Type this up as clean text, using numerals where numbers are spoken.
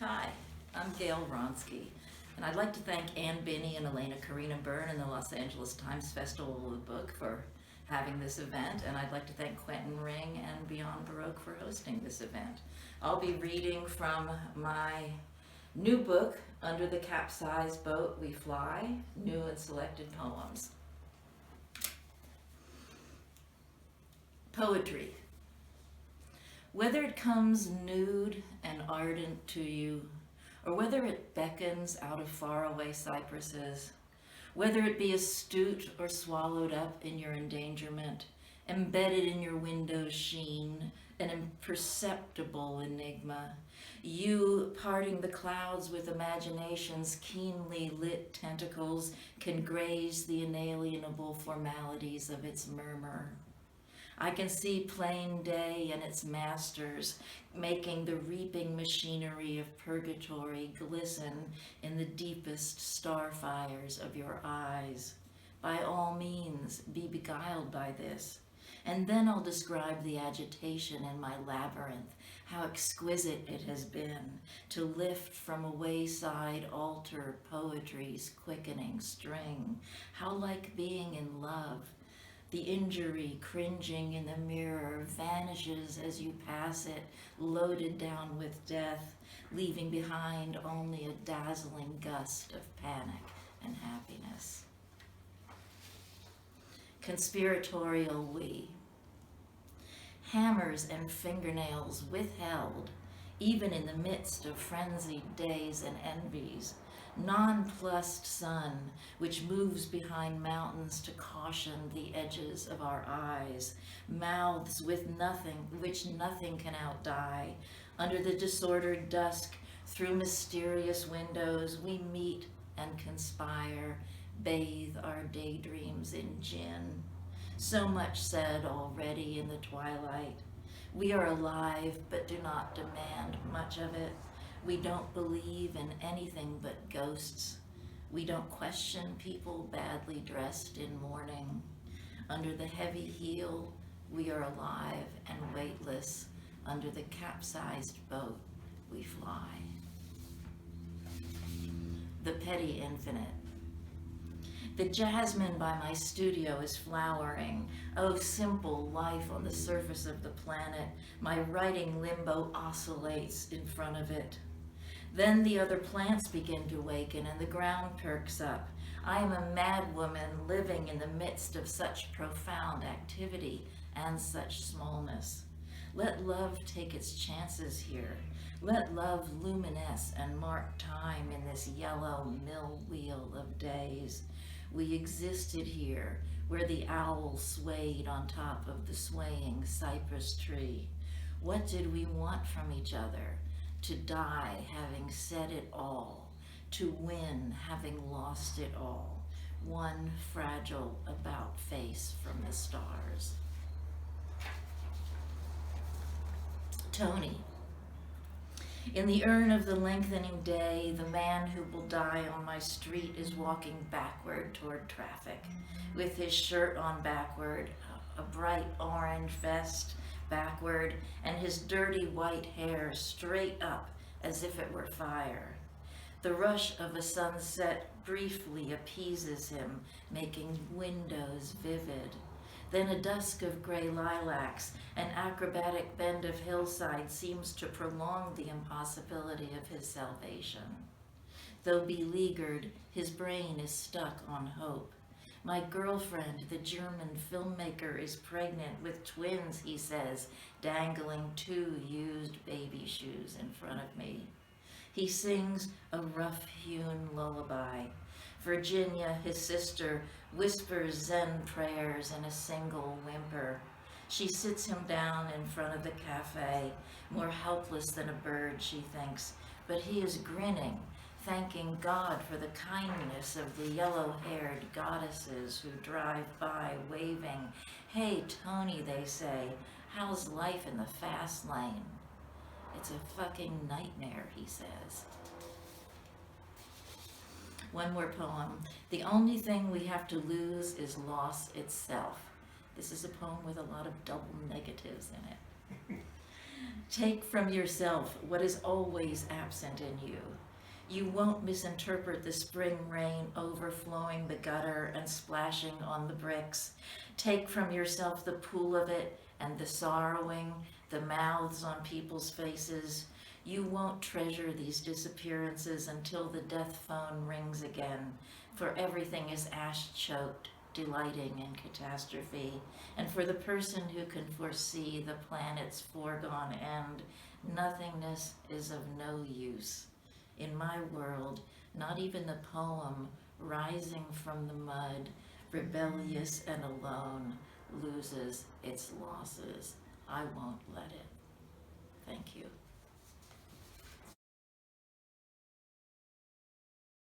Hi, I'm Gail Wronsky, and I'd like to thank Ann Binney and Elena Karina Byrne and the Los Angeles Times Festival of the Book for having this event, and I'd like to thank Quentin Ring and Beyond Baroque for hosting this event. I'll be reading from my new book, Under the Capsized Boat We Fly, New and Selected Poems. Poetry. Whether it comes nude and ardent to you, or whether it beckons out of faraway cypresses, whether it be astute or swallowed up in your endangerment, embedded in your window's sheen, an imperceptible enigma, you, parting the clouds with imagination's keenly lit tentacles, can graze the inalienable formalities of its murmur. I can see plain day and its masters making the reaping machinery of purgatory glisten in the deepest star fires of your eyes. By all means, be beguiled by this. And then I'll describe the agitation in my labyrinth, how exquisite it has been to lift from a wayside altar poetry's quickening string, how like being in love. The injury cringing in the mirror vanishes as you pass it, loaded down with death, leaving behind only a dazzling gust of panic and happiness. Conspiratorial we. Hammers and fingernails withheld, even in the midst of frenzied days and envies, nonplussed sun, which moves behind mountains to caution the edges of our eyes, mouths with nothing, which nothing can outdie. Under the disordered dusk, through mysterious windows, we meet and conspire, bathe our daydreams in gin. So much said already in the twilight. We are alive, but do not demand much of it. We don't believe in anything but ghosts. We don't question people badly dressed in mourning. Under the heavy heel, we are alive and weightless. Under the capsized boat, we fly. The petty infinite. The jasmine by my studio is flowering. Oh, simple life on the surface of the planet. My writing limbo oscillates in front of it. Then the other plants begin to waken and the ground perks up. I am a mad woman living in the midst of such profound activity and such smallness. Let love take its chances here. Let love luminesce and mark time in this yellow mill wheel of days. We existed here where the owl swayed on top of the swaying cypress tree. What did we want from each other? To die having said it all, to win having lost it all, one fragile about face from the stars. Tony. In the urn of the lengthening day, the man who will die on my street is walking backward toward traffic, with his shirt on backward, a bright orange vest backward, and his dirty white hair straight up as if it were fire. The rush of a sunset briefly appeases him, making windows vivid. Then a dusk of gray lilacs, an acrobatic bend of hillside seems to prolong the impossibility of his salvation. Though beleaguered, his brain is stuck on hope. My girlfriend, the German filmmaker, is pregnant with twins, he says, dangling 2 used baby shoes in front of me. He sings a rough-hewn lullaby. Virginia, his sister, whispers Zen prayers in a single whimper. She sits him down in front of the cafe, more helpless than a bird, she thinks, but he is grinning, thanking God for the kindness of the yellow-haired goddesses who drive by waving. Hey, Tony, they say, how's life in the fast lane? It's a fucking nightmare, he says. One more poem. The only thing we have to lose is loss itself. This is a poem with a lot of double negatives in it. Take from yourself what is always absent in you. You won't misinterpret the spring rain overflowing the gutter and splashing on the bricks. Take from yourself the pool of it and the sorrowing, the mouths on people's faces. You won't treasure these disappearances until the death phone rings again, for everything is ash-choked, delighting in catastrophe. And for the person who can foresee the planet's foregone end, nothingness is of no use. In my world, not even the poem rising from the mud, rebellious and alone, loses its losses. I won't let it. Thank you.